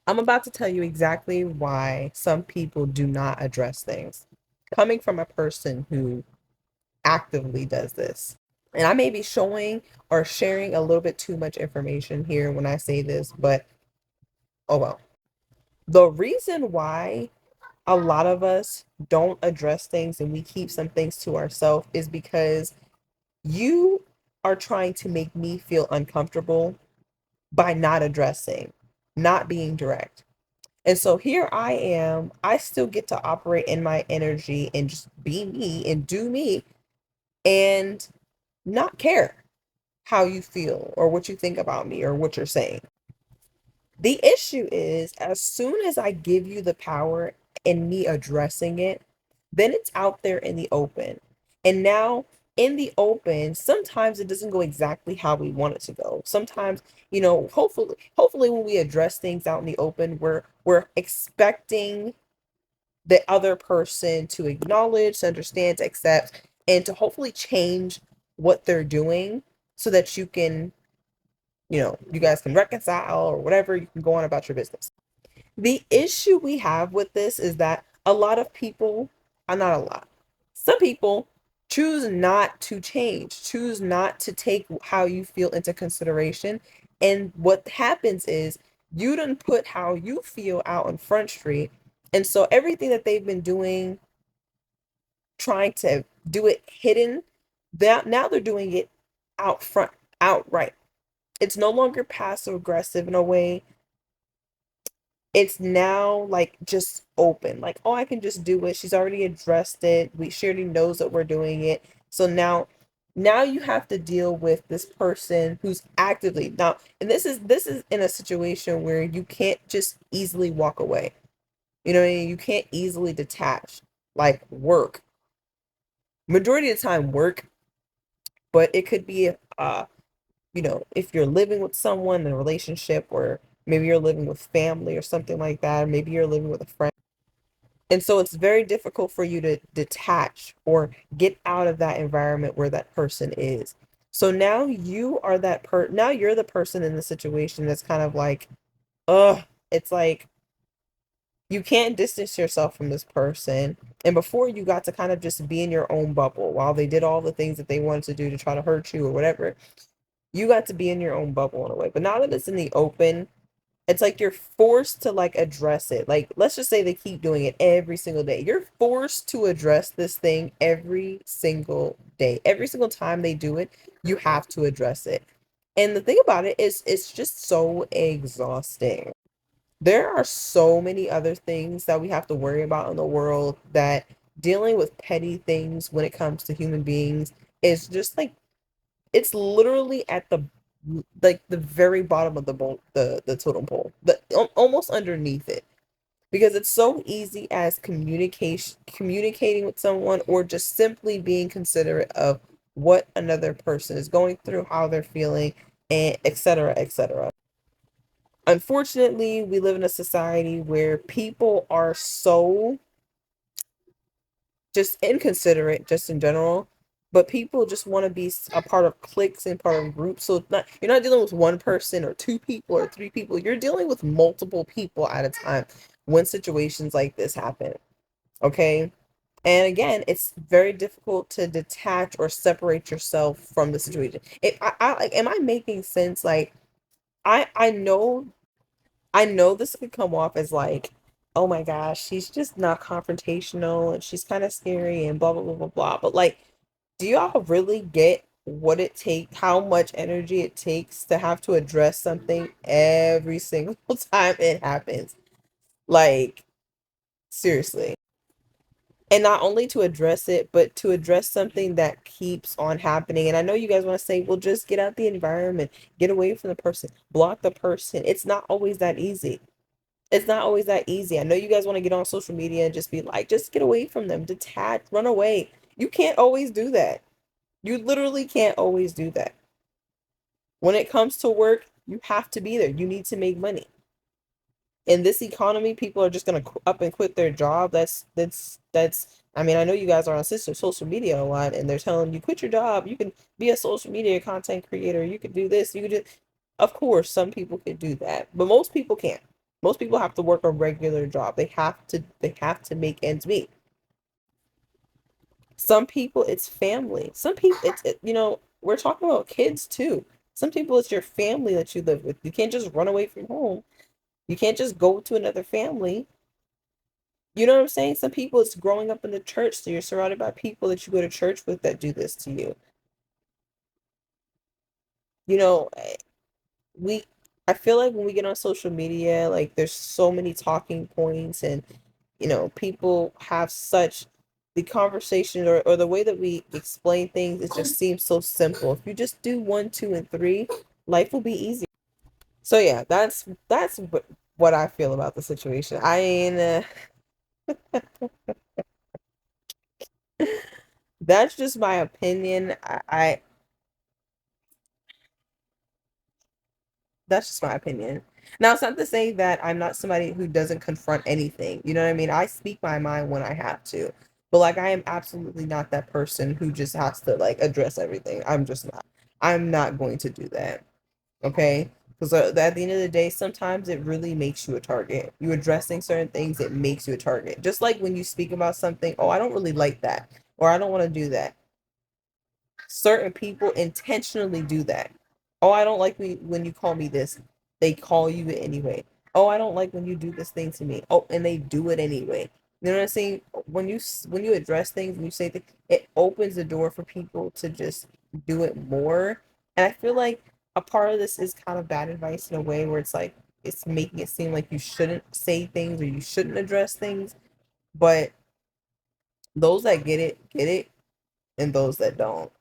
I'm about to tell you exactly why some people do not address things. Coming from a person who actively does this. And I may be showing or sharing a little bit too much information here when I say this, but oh well. The reason why a lot of us don't address things and we keep some things to ourselves is because you are trying to make me feel uncomfortable by not addressing, not being direct. And so here I am. I still get to operate in my energy and just be me and do me and not care how you feel or what you think about me or what you're saying. The issue is, as soon as I give you the power and me addressing it, then it's out there in the open. And now in the open, sometimes it doesn't go exactly how we want it to go. Sometimes, hopefully when we address things out in the open, we're expecting the other person to acknowledge, to understand, to accept, and to hopefully change what they're doing so that you guys can reconcile or whatever, you can go on about your business. The issue we have with this is that a lot of people, not a lot, some people choose not to change, choose not to take how you feel into consideration. And what happens is you done put how you feel out on Front Street. And so everything that they've been doing, trying to do it hidden, that now they're doing it out front, outright. It's no longer passive aggressive in a way. It's now like just open. Like, oh, I can just do it. She's already addressed it. She already knows that we're doing it. So now you have to deal with this person who's actively now, and this is in a situation where you can't just easily walk away. You know what I mean? You can't easily detach like work. Majority of the time work, but it could be if you're living with someone in a relationship, or maybe you're living with family or something like that, or maybe you're living with a friend. And so it's very difficult for you to detach or get out of that environment where that person is. So now now you're the person in the situation that's kind of like, it's like you can't distance yourself from this person. And before, you got to kind of just be in your own bubble while they did all the things that they wanted to do to try to hurt you or whatever. You got to be in your own bubble in a way. But now that it's in the open, it's like you're forced to like address it. Like, let's just say they keep doing it every single day. You're forced to address this thing every single day. Every single time they do it, you have to address it. And the thing about it is it's just so exhausting. There are so many other things that we have to worry about in the world, that dealing with petty things when it comes to human beings is just like, it's literally at the very bottom of the totem pole, almost underneath it, because it's so easy as communicating with someone, or just simply being considerate of what another person is going through, how they're feeling, and etc., etc. Unfortunately, we live in a society where people are so just inconsiderate, just in general. But people just want to be a part of cliques and part of groups. So you're not dealing with one person or two people or three people. You're dealing with multiple people at a time when situations like this happen. Okay. And again, it's very difficult to detach or separate yourself from the situation. Am I making sense? Like, I know this could come off as like, oh my gosh, she's just not confrontational and she's kind of scary and blah blah blah blah blah. But like, do y'all really get what it takes, how much energy it takes to have to address something every single time it happens? Like, seriously. And not only to address it, but to address something that keeps on happening. And I know you guys want to say, well, just get out the environment, get away from the person, block the person. It's not always that easy. It's not always that easy. I know you guys want to get on social media and just be like, just get away from them, detach, run away. You can't always do that. You literally can't always do that. When it comes to work, you have to be there. You need to make money. In this economy, people are just gonna up and quit their job. That's. I mean, I know you guys are on social media a lot, and they're telling you quit your job. You can be a social media content creator. You could do this. You could do. Of course, some people could do that, but most people can't. Most people have to work a regular job. They have to make ends meet. Some people it's family. Some people we're talking about kids too. Some people it's your family that you live with. You can't just run away from home. You can't just go to another family. You know what I'm saying? Some people it's growing up in the church, so you're surrounded by people that you go to church with that do this to you. You know, we I feel like when we get on social media, like there's so many talking points and people have such the conversation or the way that we explain things, it just seems so simple. If you just do one, two, and three, life will be easier. So yeah, that's what I feel about the situation. I mean, that's just my opinion. I That's just my opinion. Now, it's not to say that I'm not somebody who doesn't confront anything. You know what I mean? I speak my mind when I have to. But like I am absolutely not that person who just has to like address everything. I'm just not. I'm not going to do that. Okay? Because at the end of the day, sometimes it really makes you a target. You addressing certain things, it makes you a target. Just like when you speak about something, oh, I don't really like that, or I don't want to do that. Certain people intentionally do that. Oh, I don't like when you call me this. They call you it anyway. Oh, I don't like when you do this thing to me. Oh, and they do it anyway. You know what I'm saying? When you address things, when you say things, it opens the door for people to just do it more. And I feel like a part of this is kind of bad advice in a way where it's like it's making it seem like you shouldn't say things or you shouldn't address things. But those that get it, and those that don't.